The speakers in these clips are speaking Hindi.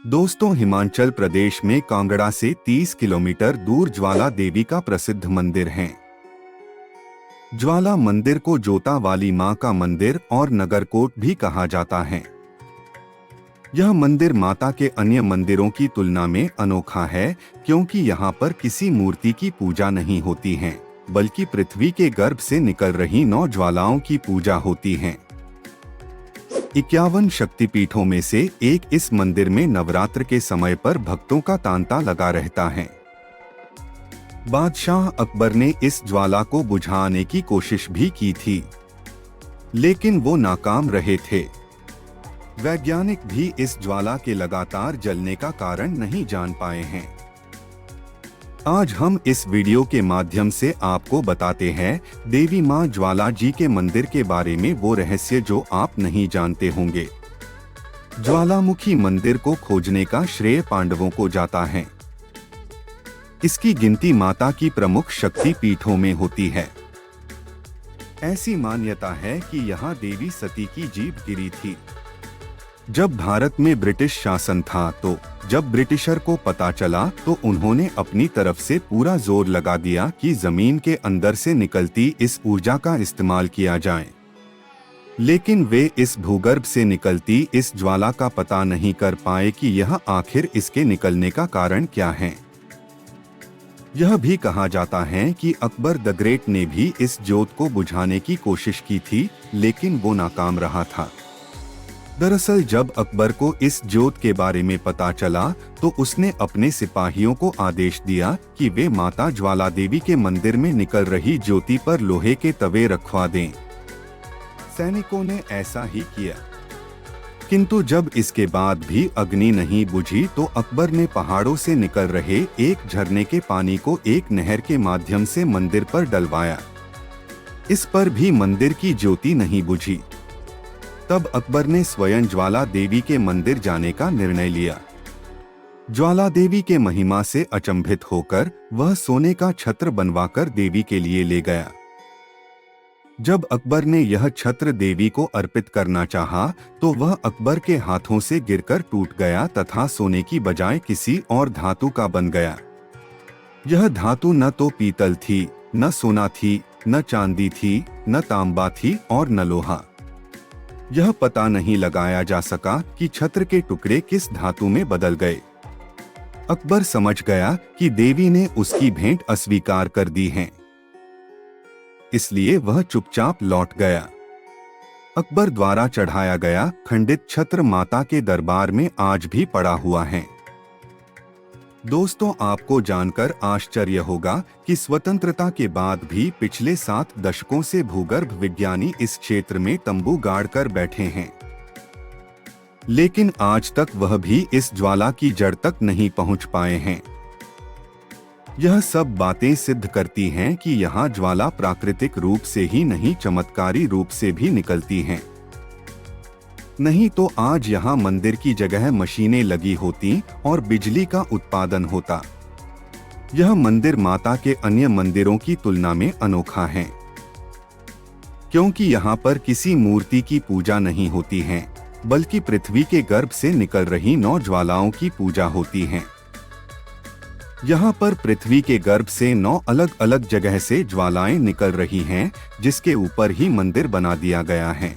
दोस्तों, हिमाचल प्रदेश में कांगड़ा से 30 किलोमीटर दूर ज्वाला देवी का प्रसिद्ध मंदिर है। ज्वाला मंदिर को जोता वाली मां का मंदिर और नगरकोट भी कहा जाता है। यह मंदिर माता के अन्य मंदिरों की तुलना में अनोखा है, क्योंकि यहाँ पर किसी मूर्ति की पूजा नहीं होती है, बल्कि पृथ्वी के गर्भ से निकल रही 9 ज्वालाओं की पूजा होती है। 51 शक्तिपीठों में से एक इस मंदिर में नवरात्र के समय पर भक्तों का तांता लगा रहता है। बादशाह अकबर ने इस ज्वाला को बुझाने की कोशिश भी की थी, लेकिन वो नाकाम रहे थे। वैज्ञानिक भी इस ज्वाला के लगातार जलने का कारण नहीं जान पाए हैं। आज हम इस वीडियो के माध्यम से आपको बताते हैं देवी मां ज्वाला जी के मंदिर के बारे में वो रहस्य जो आप नहीं जानते होंगे। ज्वालामुखी मंदिर को खोजने का श्रेय पांडवों को जाता है। इसकी गिनती माता की प्रमुख शक्ति पीठों में होती है। ऐसी मान्यता है कि यहाँ देवी सती की जीभ गिरी थी। जब भारत में ब्रिटिश शासन था तो जब ब्रिटिशर को पता चला तो उन्होंने अपनी तरफ से पूरा जोर लगा दिया कि जमीन के अंदर से निकलती इस ऊर्जा का इस्तेमाल किया जाए, लेकिन वे इस भूगर्भ से निकलती इस ज्वाला का पता नहीं कर पाए कि यह आखिर इसके निकलने का कारण क्या है। यह भी कहा जाता है कि अकबर द ग्रेट ने भी इस ज्योत को बुझाने की कोशिश की थी, लेकिन वो नाकाम रहा था। दरअसल जब अकबर को इस ज्योत के बारे में पता चला तो उसने अपने सिपाहियों को आदेश दिया कि वे माता ज्वाला देवी के मंदिर में निकल रही ज्योति पर लोहे के तवे रखवा दें। सैनिकों ने ऐसा ही किया, किंतु जब इसके बाद भी अग्नि नहीं बुझी तो अकबर ने पहाड़ों से निकल रहे एक झरने के पानी को एक नहर के माध्यम से मंदिर पर डलवाया। इस पर भी मंदिर की ज्योति नहीं बुझी। तब अकबर ने स्वयं ज्वाला देवी के मंदिर जाने का निर्णय लिया। ज्वाला देवी के महिमा से अचंभित होकर वह सोने का छत्र बनवाकर देवी के लिए ले गया। जब अकबर ने यह छत्र देवी को अर्पित करना चाहा तो वह अकबर के हाथों से गिरकर टूट गया तथा सोने की बजाय किसी और धातु का बन गया। यह धातु न तो पीतल थी, न सोना थी, न चांदी थी, न तांबा थी और न लोहा। यह पता नहीं लगाया जा सका कि छत्र के टुकड़े किस धातु में बदल गए। अकबर समझ गया कि देवी ने उसकी भेंट अस्वीकार कर दी है, इसलिए वह चुपचाप लौट गया। अकबर द्वारा चढ़ाया गया खंडित छत्र माता के दरबार में आज भी पड़ा हुआ है। दोस्तों, आपको जानकर आश्चर्य होगा कि स्वतंत्रता के बाद भी पिछले 7 दशकों से भूगर्भ विज्ञानी इस क्षेत्र में तंबू गाड़कर बैठे हैं, लेकिन आज तक वह भी इस ज्वाला की जड़ तक नहीं पहुंच पाए हैं। यह सब बातें सिद्ध करती हैं कि यहाँ ज्वाला प्राकृतिक रूप से ही नहीं, चमत्कारी रूप से भी निकलती हैं। नहीं तो आज यहाँ मंदिर की जगह मशीनें लगी होती और बिजली का उत्पादन होता। यह मंदिर माता के अन्य मंदिरों की तुलना में अनोखा है, क्योंकि यहाँ पर किसी मूर्ति की पूजा नहीं होती है, बल्कि पृथ्वी के गर्भ से निकल रही 9 ज्वालाओं की पूजा होती है। यहाँ पर पृथ्वी के गर्भ से 9 अलग अलग जगह से ज्वालाएं निकल रही हैं, जिसके ऊपर ही मंदिर बना दिया गया है।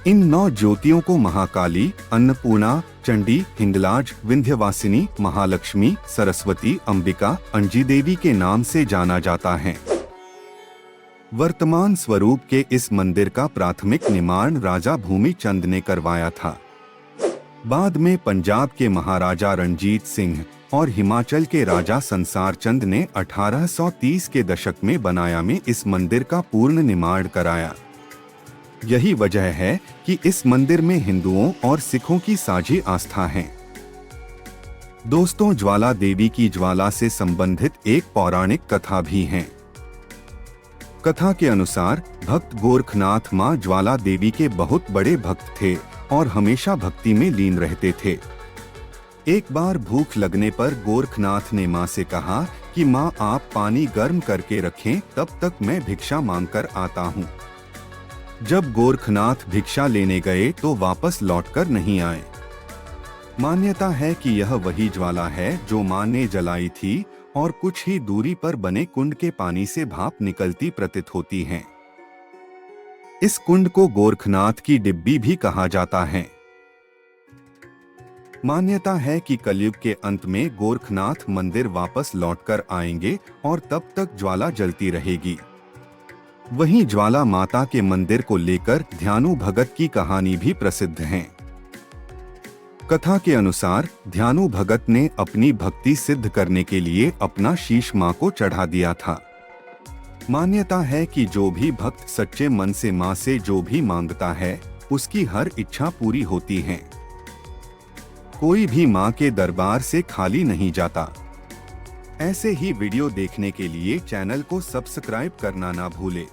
इन 9 ज्योतियों को महाकाली, अन्नपूर्णा, चंडी, हिंगलाज, विंध्यवासिनी, महालक्ष्मी, सरस्वती, अंबिका, अंजी देवी के नाम से जाना जाता है। वर्तमान स्वरूप के इस मंदिर का प्राथमिक निर्माण राजा भूमि चंद ने करवाया था। बाद में पंजाब के महाराजा रणजीत सिंह और हिमाचल के राजा संसार चंद ने 1830 के दशक में बनाया में इस मंदिर का पूर्ण निर्माण कराया। यही वजह है कि इस मंदिर में हिंदुओं और सिखों की साझी आस्था है। दोस्तों, ज्वाला देवी की ज्वाला से संबंधित एक पौराणिक कथा भी है। कथा के अनुसार भक्त गोरखनाथ मां ज्वाला देवी के बहुत बड़े भक्त थे और हमेशा भक्ति में लीन रहते थे। एक बार भूख लगने पर गोरखनाथ ने मां से कहा कि मां, आप पानी गर्म करके रखें, तब तक मैं भिक्षा मांगकर आता हूं। जब गोरखनाथ भिक्षा लेने गए तो वापस लौटकर नहीं आए। मान्यता है कि यह वही ज्वाला है जो मां ने जलाई थी और कुछ ही दूरी पर बने कुंड के पानी से भाप निकलती प्रतीत होती है। इस कुंड को गोरखनाथ की डिब्बी भी कहा जाता है। मान्यता है कि कलयुग के अंत में गोरखनाथ मंदिर वापस लौटकर आएंगे और तब तक ज्वाला जलती रहेगी। वहीं ज्वाला माता के मंदिर को लेकर ध्यानु भगत की कहानी भी प्रसिद्ध है। कथा के अनुसार ध्यानु भगत ने अपनी भक्ति सिद्ध करने के लिए अपना शीश मां को चढ़ा दिया था। मान्यता है कि जो भी भक्त सच्चे मन से मां से जो भी मांगता है उसकी हर इच्छा पूरी होती है। कोई भी मां के दरबार से खाली नहीं जाता। ऐसे ही वीडियो देखने के लिए चैनल को सब्सक्राइब करना ना भूले।